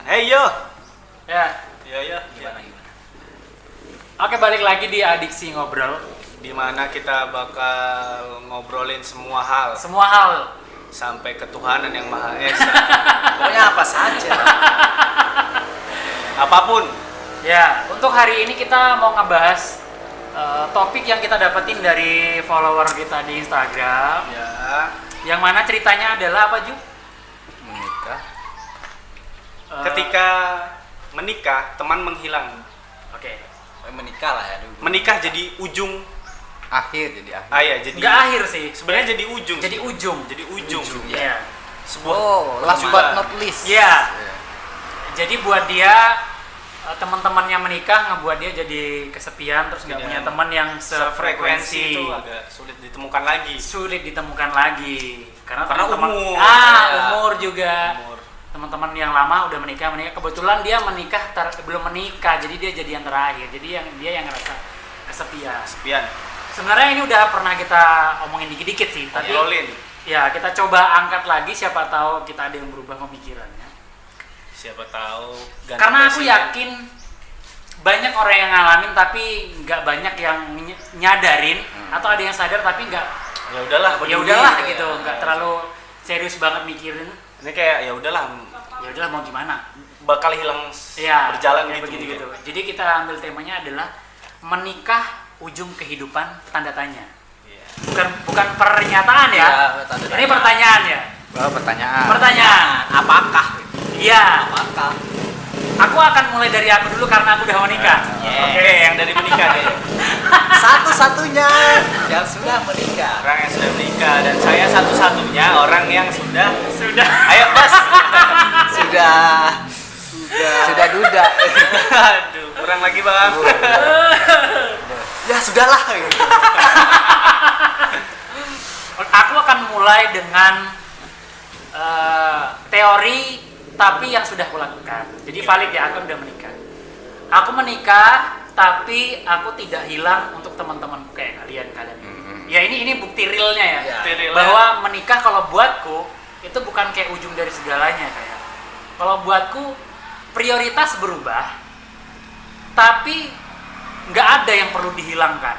Hey yo. Ya. Ya. Gimana? Oke, balik lagi di Adiksi Ngobrol. Di mana kita bakal ngobrolin semua hal sampai ketuhanan yang Maha Esa. Pokoknya apa saja. Apapun. Ya, untuk hari ini kita mau ngebahas topik yang kita dapetin dari follower kita di Instagram. Ya. Yang mana ceritanya adalah apa, Ju? Menikah. Ketika menikah, teman menghilang. Oke. Menikah lah ya dulu. Menikah jadi ujung. Akhir jadi akhir. Ah ya, jadi Nggak akhir sih. sebenarnya jadi ujung. Jadi ujung. Jadi ujung. Iya. Sebuah Last but perjuangan. not least. Iya. Jadi buat dia teman-temannya menikah ngebuat dia jadi kesepian, terus nggak Tidak. punya teman yang Sefrekuensi sefrekuensi. itu agak sulit ditemukan lagi. Sulit ditemukan lagi karena teman-teman- umur. umur juga. Umur. Teman-teman yang lama udah menikah kebetulan dia menikah belum menikah, jadi dia jadi yang terakhir, jadi dia yang ngerasa kesepian. Sepian. Sebenarnya ini udah pernah kita omongin dikit-dikit sih, tapi Obrolin. ya kita coba angkat lagi, siapa tahu kita ada yang berubah pemikirannya. Siapa tahu ganti Karena aku presiden. yakin banyak orang yang ngalamin tapi nggak banyak yang nyadarin, atau ada yang sadar tapi nggak, Ya udahlah, ya peduli. udahlah gitu, Ya. nggak terlalu serius banget mikirin. Ini kayak ya udahlah, Ya udahlah mau gimana? bakal hilang Ya, berjalan kayak gitu. begitu. Jadi kita ambil temanya adalah menikah ujung kehidupan tanda tanya. Iya. Bukan pernyataan ya. Ya, tanda tanya. Ini pertanyaan ya. Pertanyaan. Pertanyaan. Apakah? Iya. Apakah? Aku akan mulai dari aku dulu karena aku udah menikah. Oke, yang dari menikah deh. Satu-satunya yang sudah menikah. Orang yang sudah menikah dan saya satu-satunya orang yang sudah. Sudah. Ayo Bas. Sudah duda. Aduh, kurang lagi Bang. Ya sudahlah. Aku akan mulai dengan teori tapi yang sudah aku lakukan. Jadi valid ya, aku udah menikah. Aku menikah tapi aku tidak hilang untuk teman-temanku kayak kalian. Ya ini bukti realnya ya. Ya. Bukti realnya. Bahwa menikah kalau buatku itu bukan kayak ujung dari segalanya kayak. Kalau buatku prioritas berubah, tapi nggak ada yang perlu dihilangkan.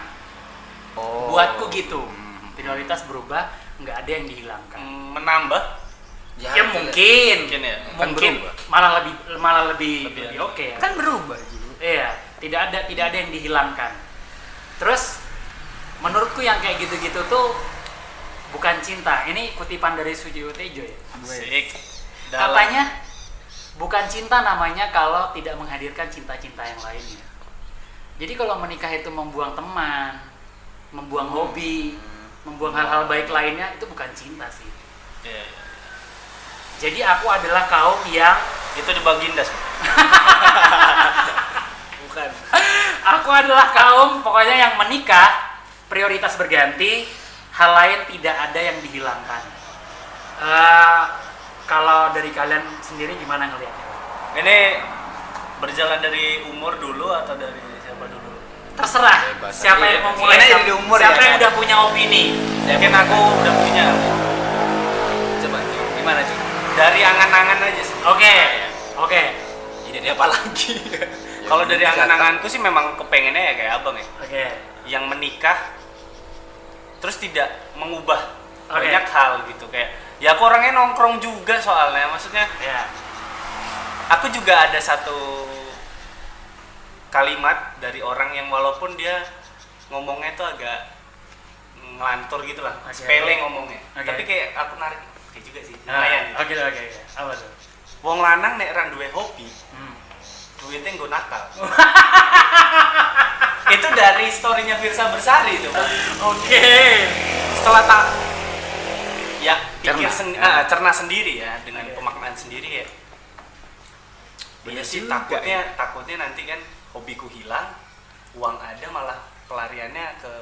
Buatku gitu. Prioritas berubah, nggak ada yang dihilangkan. Menambah. Ya mungkin ya. Kan mungkin berubah. malah lebih oke ya. Kan berubah juga. Iya, tidak ada yang dihilangkan. Terus menurutku yang kayak gitu-gitu tuh bukan cinta. Ini kutipan dari Sujiwo Tejo ya. Asik. Katanya bukan cinta namanya kalau tidak menghadirkan cinta-cinta yang lainnya. Jadi kalau menikah itu membuang teman, membuang hobi, membuang hal-hal baik lainnya, itu bukan cinta sih. Iya. Jadi aku adalah kaum yang Itu di Baginda. Bukan. aku adalah kaum pokoknya yang menikah prioritas berganti, hal lain tidak ada yang dihilangkan. Kalau dari kalian sendiri gimana ngelihatnya? Ini berjalan dari umur dulu atau dari siapa dulu? Terserah Bebas. siapa yang mau mulai, Ini dari umur siapa ya, yang kan? udah punya opini. Yakin aku udah punya. Coba gimana cuy? Dari angan-angan aja sih. Oke. Ini apa lagi? Kalau dari angan-anganku sih memang kepengennya ya kayak abang ya. Oke. Yang menikah terus tidak mengubah Oke. banyak hal gitu kayak. Ya aku orangnya nongkrong juga soalnya, maksudnya Ya. aku juga ada satu kalimat dari orang yang walaupun dia ngomongnya tuh agak ngelantur gitu lah, Oke. sepele ngomongnya. Oke. Tapi kayak aku narik, oke juga sih, lumayan. Oke. Apa tuh? Wong lanang nek ra duwe hobi, Hmm. duitnya nggo nakal. Itu dari storynya Firsa Bersari itu, Pak. Oke. Setelah tak ya pikir Cerna. cerna sendiri ya dengan Oke. pemaknaan sendiri ya. Iya Bener sih, juga takutnya nanti kan hobiku hilang, uang ada malah pelariannya ke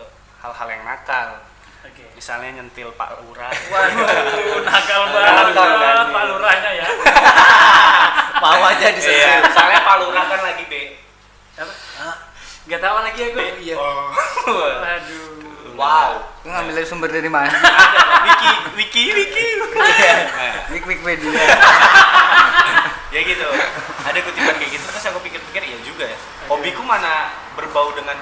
hal-hal yang nakal. Oke. Misalnya nyentil Pak Lurah. Waduh, nakal Nakal banget kan? Pak Lurahnya ya. Mau aja Iya, disentil. misalnya Pak Lurah kan lagi B. Apa? Gak tahu lagi aku. Iya. Oh. Waduh. Wow. Lu ngambil sumber dari mana? Ada wiki. Wikipedia. Ya gitu. Ada kutipan kayak gitu terus aku pikir-pikir iya juga ya. Hobiku mana berbau dengan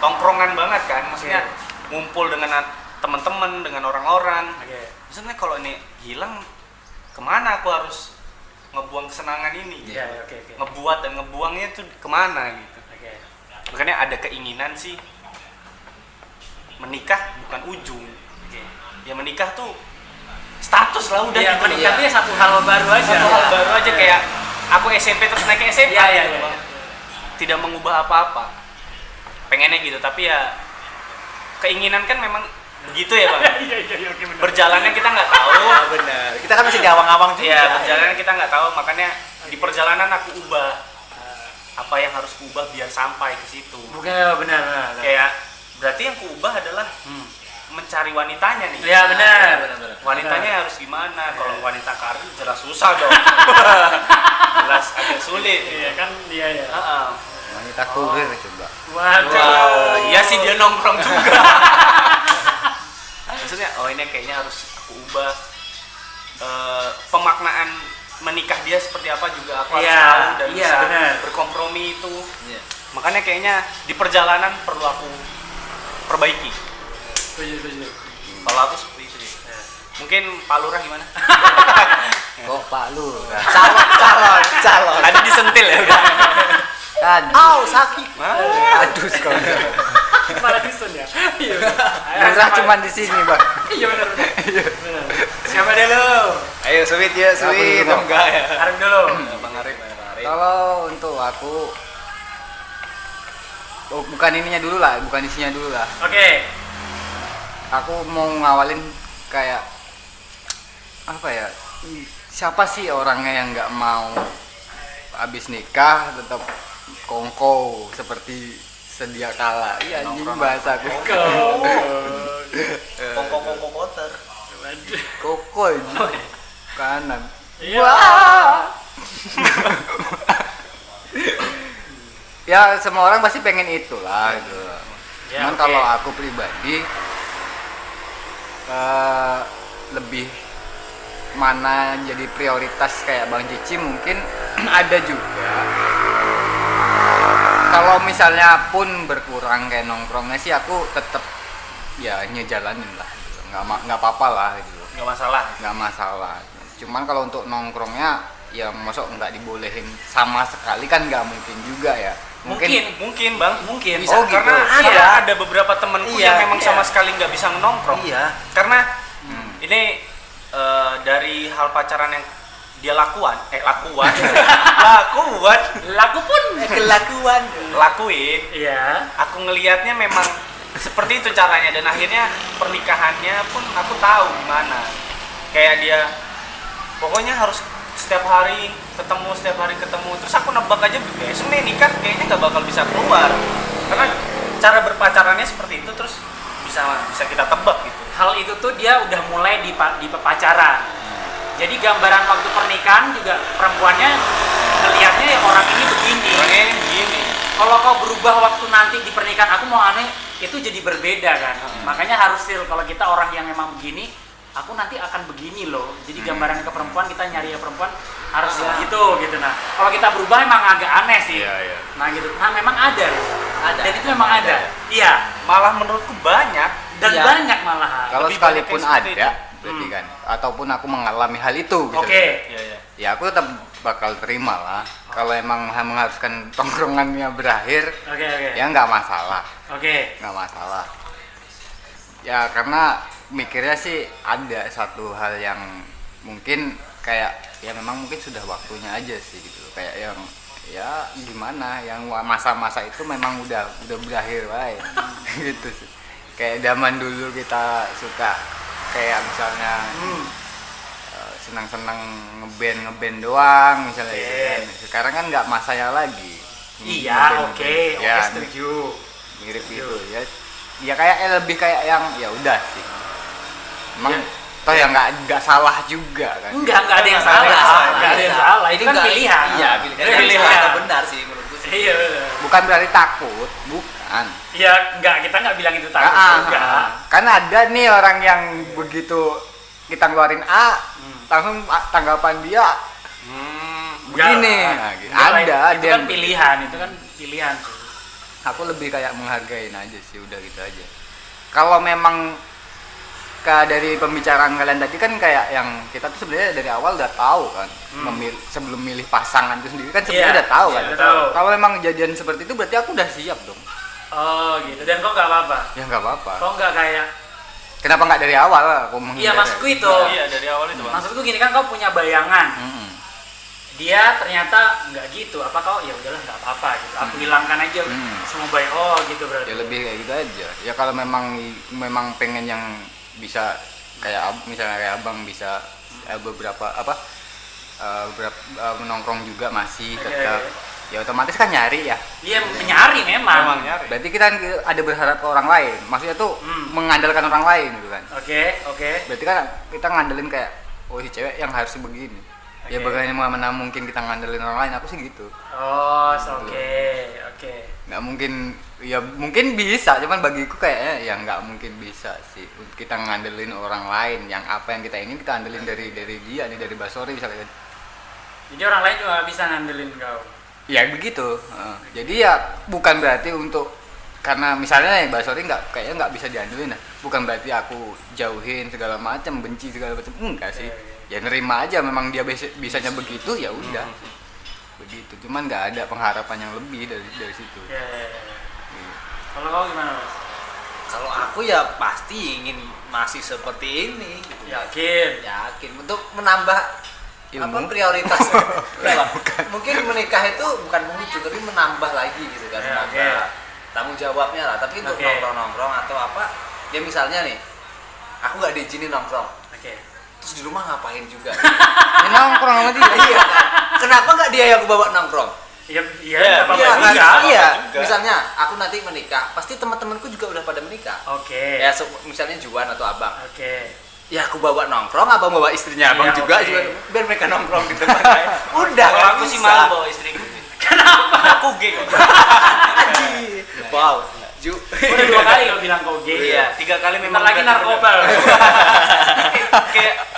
tongkrongan banget kan. Maksudnya ngumpul dengan teman-teman, dengan orang-orang. Maksudnya kalau ini hilang kemana aku harus ngebuang kesenangan ini gitu. Ngebuat dan ngebuangnya tuh kemana gitu. Makanya ada keinginan sih menikah bukan ujung. Ya menikah tuh status lah udah gitu. Menikah tuh ya satu hal baru aja. Satu hal baru aja kayak aku SMP terus naik ke SMA gitu, Bang. Tidak mengubah apa-apa. Pengennya gitu, tapi ya keinginan kan memang begitu ya, Bang. Iya, oke benar. Berjalannya kita nggak tahu. Benar. Kita kan masih di awang-awang juga. Iya, berjalannya kita nggak tahu, makanya di perjalanan aku ubah apa yang harus kuubah biar sampai ke situ. Bukan benar. Kayak berarti yang kuubah adalah mencari wanitanya nih. Iya benar. Wanitanya harus gimana? Kalau wanita karir jelas susah dong. Jelas agak sulit. Iya kan dia ya. Wanita kurir coba. Waduh. Iya sih dia nongkrong juga. Maksudnya ini kayaknya harus aku ubah pemaknaan menikah dia seperti apa juga aku harus tahu dan bisa berkompromi itu. Makanya kayaknya di perjalanan perlu aku perbaiki. Setuju. Kalau aku seperti itu deh. Mungkin Pak Lurah gimana? Kok Pak Lurah? Calon. Tadi disentil ya udah. Sakit. Aduh sekolah. Malah disun ya. Iya. Lurah cuma di sini, Bang. Iya benar. Siapa dulu? Ayo sweet ya, sweet. Enggak ya. Arif dulu. Bang Arif. Kalau untuk aku bukan ininya dulu lah, bukan isinya dulu lah. Oke. Aku mau ngawalin kayak apa ya? Siapa sih orangnya yang nggak mau habis nikah tetap kongko seperti sedia kala? Iya anjing bahasaku. Kongko kotor. Koko ini kanan. Iya. Wah. Ya semua orang pasti pengen itulah gitu. Ya, Cuman kalau aku pribadi lebih mana jadi prioritas kayak Bang Cici mungkin ada juga. Kalau misalnya pun berkurang kayak nongkrongnya sih aku tetap ya ngejalanin lah gitu. Nggak apa-apa lah gitu. Nggak masalah. Cuman kalau untuk nongkrongnya ya masuk nggak dibolehin sama sekali kan nggak mungkin juga ya. Mungkin Bang. Bisa, gitu. Karena ada beberapa temanku yang memang sama sekali nggak bisa nongkrong. Iya. Karena ini dari hal pacaran yang dia lakuin, lakuin. Iya. Aku ngelihatnya memang seperti itu caranya dan akhirnya pernikahannya pun aku tahu gimana. Kayak dia pokoknya harus setiap hari ketemu terus aku nebak aja besok nih nikah kayaknya nggak bakal bisa keluar karena cara berpacarannya seperti itu terus bisa kita tebak gitu. Hal itu tuh dia udah mulai di pacaran. Jadi gambaran waktu pernikahan juga perempuannya ngelihatnya ya orang ini begini. Kalau kau berubah waktu nanti di pernikahan aku mau aneh itu jadi berbeda kan. Makanya harus kalau kita orang yang memang begini aku nanti akan begini loh. Jadi gambaran ke perempuan kita nyari ya perempuan harus gitu. Nah, kalau kita berubah emang agak aneh sih. Iya. Nah gitu. Nah memang ada. Dan itu memang ada. Iya. Malah menurutku banyak banyak malahan. Kalau Lebih sekalipun banyak yang seperti ada, berarti kan, ataupun aku mengalami hal itu. Gitu. Oke. Ya aku tetap bakal terima lah. Kalau emang mengharuskan tongkrongannya berakhir, ya nggak masalah. Nggak masalah. Ya karena mikirnya sih ada satu hal yang mungkin kayak ya memang mungkin sudah waktunya aja sih gitu. Kayak yang ya gimana yang masa-masa itu memang udah berakhir baik gitu sih. Kayak zaman dulu kita suka kayak misalnya senang-senang ngeband doang misalnya gitu kan. Sekarang kan nggak masanya lagi. Iya, oke, ya, setuju. Mirip gitu ya. Ya kayak lebih kayak yang ya udah sih. Emang toh ya nggak salah juga kan. Nggak ada yang salah. Nggak ada yang salah. Itu kan pilihan. Iya, pilihan. Benar sih menurutku. Iya. Bukan berarti takut, bukan. Ya kita nggak bilang itu takut juga. Kan ada nih orang yang begitu kita ngeluarin A, langsung tanggapan dia begini. Nah, gitu. Ada itu kan pilihan, itu kan pilihan. Aku lebih kayak menghargain aja sih, udah gitu aja. Kalau memang dari pembicaraan kalian tadi kan kayak yang kita tuh sebenarnya dari awal udah tahu kan, sebelum milih pasangan itu sendiri kan sebenarnya udah tahu kan. Kalau memang kejadian seperti itu berarti aku udah siap dong. Oh gitu, dan kok nggak apa-apa? Ya nggak apa-apa. Kok nggak kayak? Kenapa nggak dari awal aku menghindar? Iya maksudku itu. Iya dari awal itu bang. Maksudku gini kan, kau punya bayangan. Dia ternyata nggak gitu, apa kau ya udahlah nggak apa-apa gitu, aku hilangkan aja semua baik. Oh gitu berarti ya lebih kayak gitu aja ya. Kalau memang pengen yang bisa kayak misalnya kayak abang bisa beberapa nongkrong juga masih tetap ya otomatis kan nyari ya. Iya mencari memang nyari. Berarti kita ada berharap ke orang lain, maksudnya tuh mengandalkan orang lain gitu kan. Oke. Berarti kan kita ngandelin kayak oh si cewek yang harus begini. Ya bagaimana mungkin kita ngandelin orang lain, aku sih gitu. Oh, oke. Nggak mungkin, ya mungkin bisa, cuman bagiku kayaknya ya nggak mungkin bisa sih kita ngandelin orang lain. Yang apa yang kita ingin kita andelin dari dia nih, dari Basori misalnya. Jadi orang lain juga nggak bisa ngandelin kau. Ya begitu. Jadi ya bukan berarti untuk karena misalnya Basori kayaknya nggak bisa diandelin, bukan berarti aku jauhin segala macam, benci segala macam, enggak sih. Ya nerima aja, memang dia bisanya begitu ya udah begitu, cuman nggak ada pengharapan yang lebih dari situ. Kalau kau gimana Mas? Kalau aku ya pasti ingin masih seperti ini gitu. Yakin untuk menambah Ilmu? Prioritas. Mungkin menikah itu bukan mengujung tapi menambah lagi gitu kan, menambah tanggung jawabnya lah. Tapi untuk nongkrong atau apa ya, misalnya nih aku nggak diizinin nongkrong, terus di rumah ngapain juga? Ya, nongkrong sama dia. Iya kan? Kenapa nggak dia yang aku bawa nongkrong? Iya, Misalnya aku nanti menikah, pasti teman-temanku juga udah pada menikah. Ya misalnya Juan atau Abang. Ya aku bawa nongkrong, Abang bawa istrinya, Abang juga biar mereka nongkrong di tempat lain. Udah. Kalau aku sih malu bawa istriku. Kenapa? Aku gay kok. Wow. Udah 2 kali kau bilang kau gay. Iya, 3 kali memang. Bentar lagi narkoba. Kayak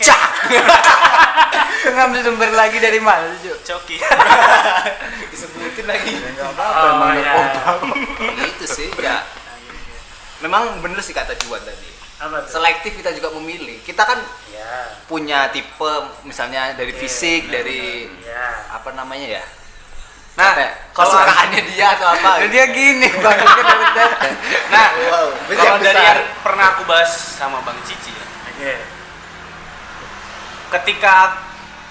Cak. Ngambil sumber lagi dari mana sih? coki. Disebutin lagi. Itu sih ya. Memang bener sih kata Juan tadi. Selektif kita juga memilih. Kita kan punya tipe, misalnya dari fisik, dari apa namanya ya. Nah, kalau kesukaannya dia atau apa? Dan dia gini bang. Nah, kalau dari yang pernah aku bahas sama Bang Cici ya. Ketika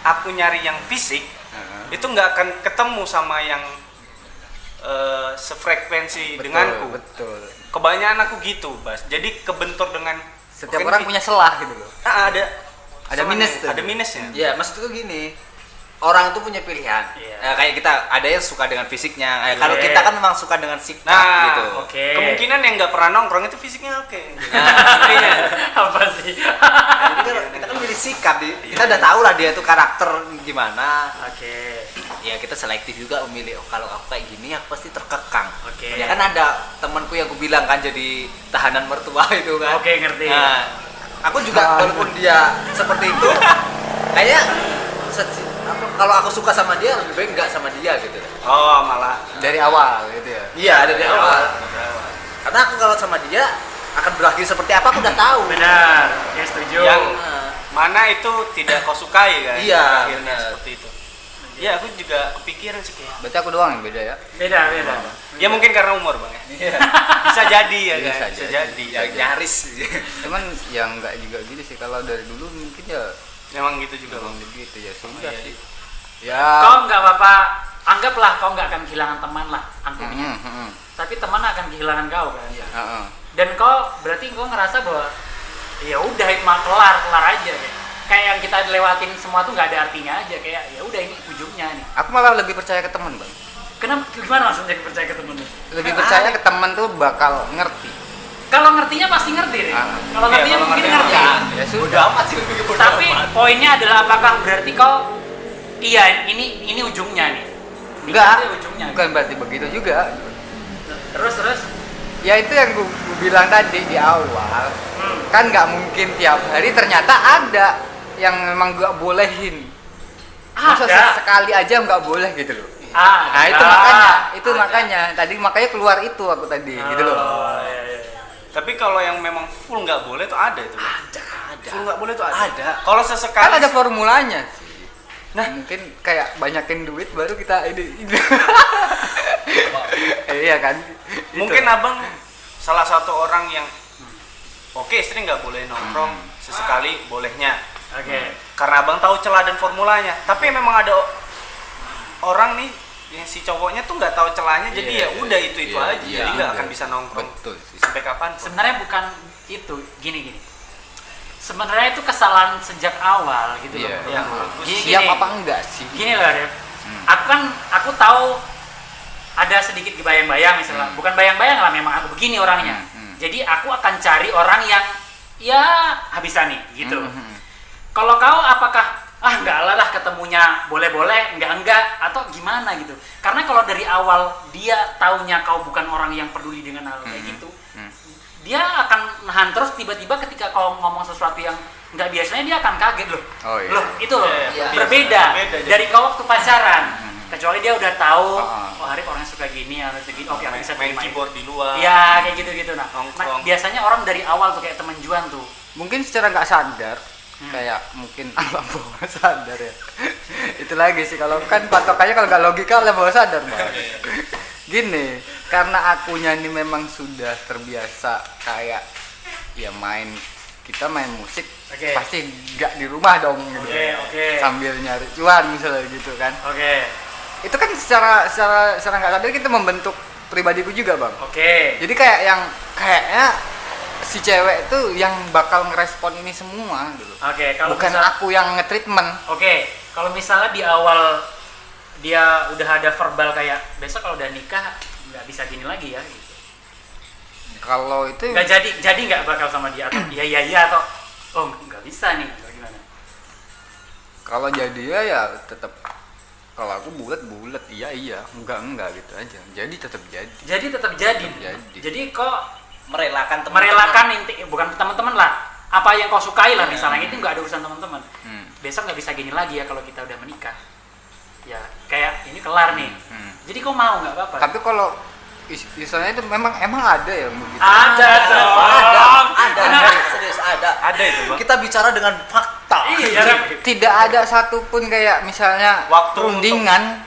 aku nyari yang fisik, itu nggak akan ketemu sama yang sefrekuensi denganku. Betul. Kebanyakan aku gitu, Bas. Jadi kebentur dengan Setiap orang punya celah gitu loh. Ada minus, ada minusnya. Ya, maksudku gini. Orang itu punya pilihan. Kayak kita ada yang suka dengan fisiknya. Kalau kita kan memang suka dengan sikap gitu. Kemungkinan yang nggak pernah nongkrong itu fisiknya oke. Apa sih? Jadi kita kan milih sikap. Kita udah tahu lah dia tuh karakter gimana. Ya kita selektif juga memilih. Kalau aku kayak gini aku pasti terkekang. Ya kan ada temanku yang aku bilang kan jadi tahanan mertua itu kan. Ngerti. Nah, aku juga walaupun dia seperti itu, kayaknya kalau aku suka sama dia lebih baik nggak sama dia gitu. Oh, malah Dari awal gitu ya. Iya, dari awal. Karena aku kalau sama dia akan berakhir seperti apa aku udah tahu. Benar. Setuju. yang mana itu tidak kau sukai kan? Iya, Akhirnya benar. seperti itu. Ya, aku juga kepikiran sih kayak. Berarti aku doang yang beda ya. Beda. Ya mungkin karena umur, Bang ya. Iya. Bisa jadi ya Bisa kan? Bisa jadi. jadi. Ya, nyaris. Cuman yang nggak juga gitu sih, kalau dari dulu mungkin ya Memang gitu juga, Bang. begitu ya sudah Iya. sih. Ya. Kau nggak apa-apa. Anggaplah kau nggak akan kehilangan teman lah, anggapnya. Tapi teman akan kehilangan kau kan. Dan kau berarti kau ngerasa bahwa ya udah itu mah kelar aja ya. Kayak yang kita lewatin semua tuh nggak ada artinya aja, kayak ya udah ini ujungnya nih. Aku malah lebih percaya ke teman, Bang. Kenapa gimana langsung jadi percaya ke temen lu? Lebih percaya ke teman tuh bakal ngerti. Kalau ngertinya pasti ngerti deh. Kalau ngertinya kalau mungkin ngerti, ngerti. Ya Bodoh sudah. amat sih lebih ke bodoh Tapi amat. poinnya adalah apakah berarti kau iya ini ujungnya nih. Enggak, Itu ujungnya. bukan berarti begitu juga. Terus. Ya itu yang gue bilang tadi di awal. Kan nggak mungkin tiap hari ternyata ada yang memang nggak bolehin. Masa Ada. sekali aja nggak boleh gitu loh. Ah, Nah itu ada. makanya tadi makanya keluar itu aku tadi gitu loh. Oh, iya. Tapi kalau yang memang full nggak boleh tuh ada itu. Bang. Ada. Full nggak boleh tuh ada. Ada. Kalau sesekali Kan ada formulanya sih. Nah. Mungkin kayak banyakin duit baru kita ini. Iya kan. mungkin Itu. abang salah satu orang yang oke istri nggak boleh nongkrong sesekali bolehnya. Oke. Karena abang tahu celah dan formulanya. Tapi memang ada orang nih yang si cowoknya tuh nggak tahu celahnya jadi Iya, ya udah itu iya, aja iya, jadi nggak iya. akan bisa nongkrong Betul sih. sampai kapan Sebenarnya bukan itu, gini. Sebenarnya itu kesalahan sejak awal gitu Iya. loh. Ya, Siap apa enggak sih? Gini loh, Dev. Aku tahu ada sedikit bayang-bayang misalnya. Bukan bayang-bayang lah, memang aku begini orangnya. Jadi aku akan cari orang yang ya habisan nih gitu. Kalau kau apakah enggak lah ketemunya boleh-boleh, enggak atau gimana gitu. Karena kalau dari awal dia taunya kau bukan orang yang peduli dengan hal kayak gitu, dia akan nahan terus. Tiba-tiba ketika kau ngomong sesuatu yang nggak biasanya, dia akan kaget loh. Oh, iya. Loh itu loh, Iya, berbeda biasa. Berbeda, dari kau waktu pacaran. Kecuali dia udah tahu, Oh. Arif orangnya suka gini, harus segini, oke aku bisa main terima keyboard itu. di luar. Ya kayak gitu-gitu. Nah, Nongkrong. biasanya orang dari awal tuh kayak temen Juan tuh. Mungkin secara nggak sadar kayak mungkin alam bawah sadar ya. Itu lagi sih kalau kan patokannya kalau nggak logika alam bawah sadar Bang. Gini, karena akunya ini memang sudah terbiasa kayak ya kita main musik Oke. pasti nggak di rumah dong gitu. Oke. Sambil nyari cuan misalnya gitu kan. Oke. Itu kan secara nggak sadar kita membentuk pribadiku juga Bang. Oke. Jadi kayaknya si cewek itu yang bakal ngerespon ini semua gitu. Oke, kalau Bukan aku yang nge-treatment. Oke, kalau misalnya di awal dia udah ada verbal kayak besok kalau udah nikah nggak bisa gini lagi ya gitu. Kalau itu Nggak jadi nggak bakal sama dia atau iya atau oh nggak bisa nih atau gimana? kalau jadi ya tetap kalau aku bulat iya enggak gitu aja. Jadi tetap jadi. Jadi tetap jadi. Jadi. Jadi kok Merelakan teman-teman. merelakan inti bukan teman-teman lah. Apa yang kau sukai lah misalnya itu nggak ada urusan teman-teman. Besok nggak bisa gini lagi ya kalau kita udah menikah. Ya kayak ini kelar nih. Jadi kau mau nggak apa-apa? Tapi kalau misalnya itu emang ada ya begitu. Ada dong. Ada, serius ada. Ada itu bang. Kita bicara dengan fakta. Iya. Tidak ada satupun kayak misalnya Waktu rundingan.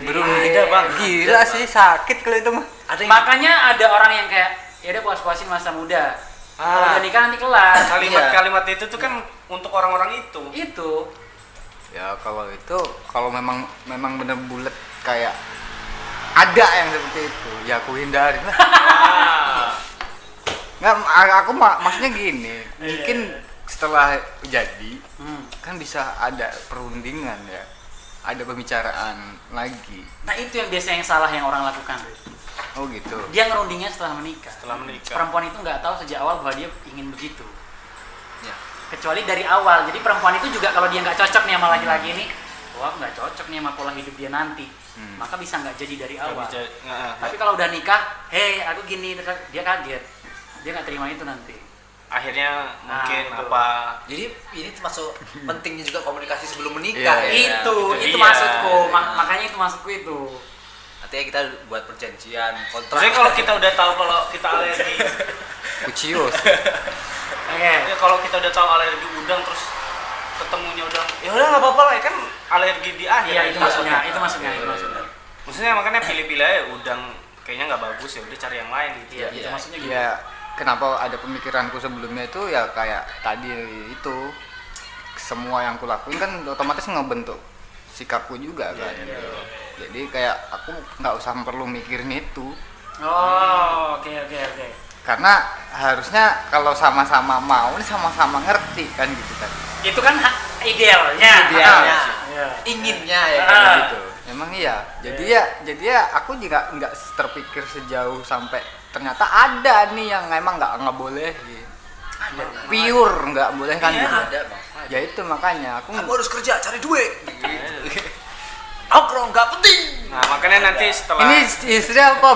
Ada, Bang. Gila sih sakit kalau itu mah. Ada yang Makanya ada orang yang kayak ya udah puas-puasin masa muda. Kalau udah nikah nanti kelar. Kalimat-kalimat itu tuh kan untuk orang-orang itu. Itu. Ya kalau itu kalau memang bener bulat kayak ada yang seperti itu ya aku hindari lah. Nggak, aku maksudnya gini, mungkin setelah jadi kan bisa ada perundingan ya, ada pembicaraan lagi. Nah itu yang biasanya yang salah yang orang lakukan. Oh gitu. Dia ngerundingnya setelah menikah. Setelah menikah. Perempuan itu nggak tahu sejak awal bahwa dia ingin begitu. Ya. Kecuali dari awal. Jadi perempuan itu juga kalau dia nggak cocok nih sama laki-laki ini, wah nggak cocok nih sama pola hidup dia nanti, maka bisa nggak jadi dari awal. Tapi kalau udah nikah, hei aku gini, dia kaget, dia nggak terima itu nanti. Akhirnya mungkin itu. apa? Jadi ini termasuk pentingnya juga komunikasi sebelum menikah. Iya, ya. itu iya. maksudku, makanya itu maksudku itu. Artinya kita buat perjanjian kontrak. Maksudnya kalau kita udah tahu kalau kita alergi, Kucios. Oke. ya kalau kita udah tahu alergi udang terus ketemunya udang, ya udah nggak apa-apa lah, ya kan alergi di akhir. Iya itu maksudnya, itu maksudnya. Maksudnya makanya pilih-pilih aja udang kayaknya nggak bagus ya udah cari yang lain gitu. Iya, itu maksudnya gitu. Ya kenapa ada pemikiranku sebelumnya itu ya kayak tadi itu semua yang kulakuin kan otomatis ngebentuk sikapku juga kan. Jadi kayak aku nggak usah perlu mikirin itu. Oh, oke. Karena harusnya kalau sama-sama mau ini sama-sama ngerti kan gitu kan. Itu kan idealnya. Idealnya. Iya. Inginnya ya Ah. kan. Gitu. Emang iya. Jadi ya aku juga nggak terpikir sejauh sampai ternyata ada nih yang emang nggak boleh gitu. Ada. Pure nggak boleh kan Iya, gitu. ada, Bang. Ya itu makanya aku Kamu harus kerja, cari duit. nongkrong nggak penting. Nah, makanya nanti setelah Ini istri apa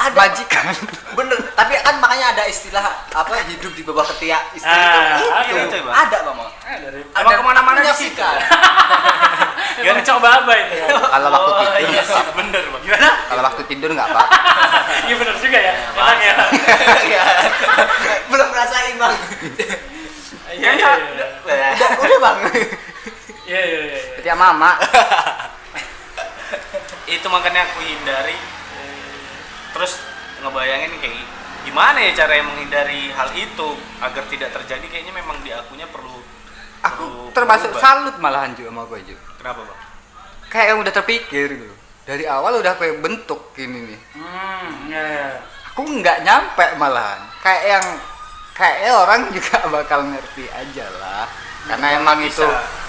Ada. majikan? Bener, tapi kan makanya ada istilah apa hidup di bawah ketiak istri Ah, itu. ada itu, Bang. Ada Bang. Emang kemana-mana di situ? menyaksikan. Emang coba apa itu ya? Kalau waktu Oh, tidur, iya sih, bener Bang. Gimana? kalau waktu tidur nggak apa. Iya benar juga ya. Enak ya. Ya. Belum ngerasain Bang. Iya iya iya. Udah Bang. Iya iya iya. Setiap mama. Itu makanya aku hindari. Terus ngebayangin kayak gimana ya cara yang menghindari hal itu agar tidak terjadi, kayaknya memang di akunya perlu Aku termasuk berubah. salut malahan juga sama gue juga. Kenapa Bang? Kayak yang udah terpikir gitu. Dari awal udah kayak bentuk ini nih. Iya iya. Aku nggak nyampe malahan. Kayak orang juga bakal ngerti aja lah. Karena emang bisa. itu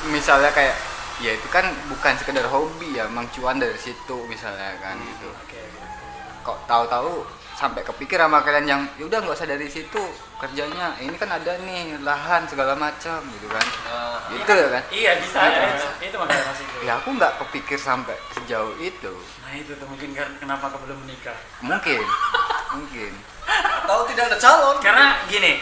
misalnya kayak ya itu kan bukan sekedar hobi ya, emang cuan dari situ misalnya kan gitu. Oke. Kok tahu-tahu sampai kepikir sama kalian yang ya udah nggak usah dari situ kerjanya, ini kan ada nih lahan segala macam gitu kan. Gitu ya kan. Iya bisa ya. Itu makanya masih itu. Ya aku nggak kepikir sampai sejauh itu. Nah itu tuh mungkin kan kenapa aku belum menikah. Mungkin. Tahu tidak ada calon. Karena gini,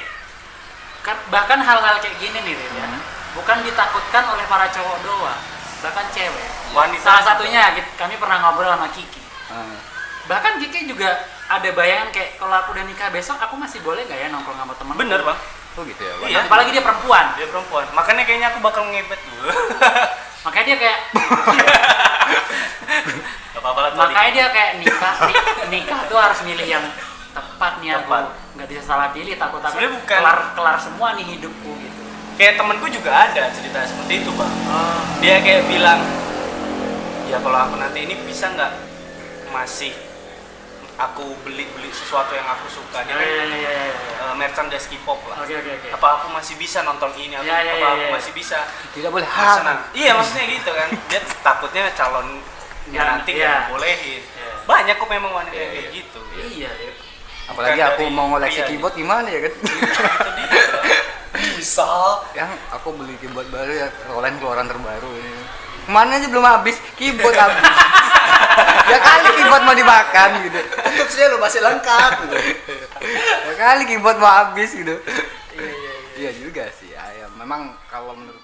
bahkan hal-hal kayak gini nih Rin, ya, bukan ditakutkan oleh para cowok doang, bahkan cewek. Wanita Salah juga. satunya kami pernah ngobrol sama Kiki. Ah. Bahkan Kiki juga ada bayangan kayak kalau aku udah nikah besok aku masih boleh nggak ya nongkrong sama teman? Bener Bang. Oh gitu ya. Bang? Iya. Apalagi dia perempuan. Dia perempuan. Makanya kayaknya aku bakal ngebet dulu. Makanya dia kayak Gak apa-apa lah tuh. makanya dia kayak nikah tuh harus milih yang tepat nih aku. Tepat. Nggak bisa salah pilih, takut aku Sebenarnya bukan. kelar semua nih hidupku gitu. Kayak temenku juga ada cerita seperti itu Bang. Dia kayak bilang, ya kalau aku nanti ini bisa nggak masih aku beli sesuatu yang aku suka. Dia kan merchandise K-pop lah. Oke. Apa aku masih bisa nonton ini? Apa aku masih bisa Tidak boleh senang? Iya maksudnya gitu kan. Dia takutnya calonnya Ya, nanti iya. nggak bolehin. Iya. Banyak kok memang wanita yang kayak gitu. Iya, Dep. Apalagi Bukan aku dari mau ngoleksi pria. keyboard gimana ya kan? Itu dia. Bisa. Yang aku beli keyboard baru ya, keluaran terbaru ini. Kemana aja belum habis, keyboard habis. Ya kali keyboard mau dimakan gitu. Tutup lo masih lengkap gitu. Ya kali keyboard mau habis gitu. Iya juga sih. Ya, memang kalau menurut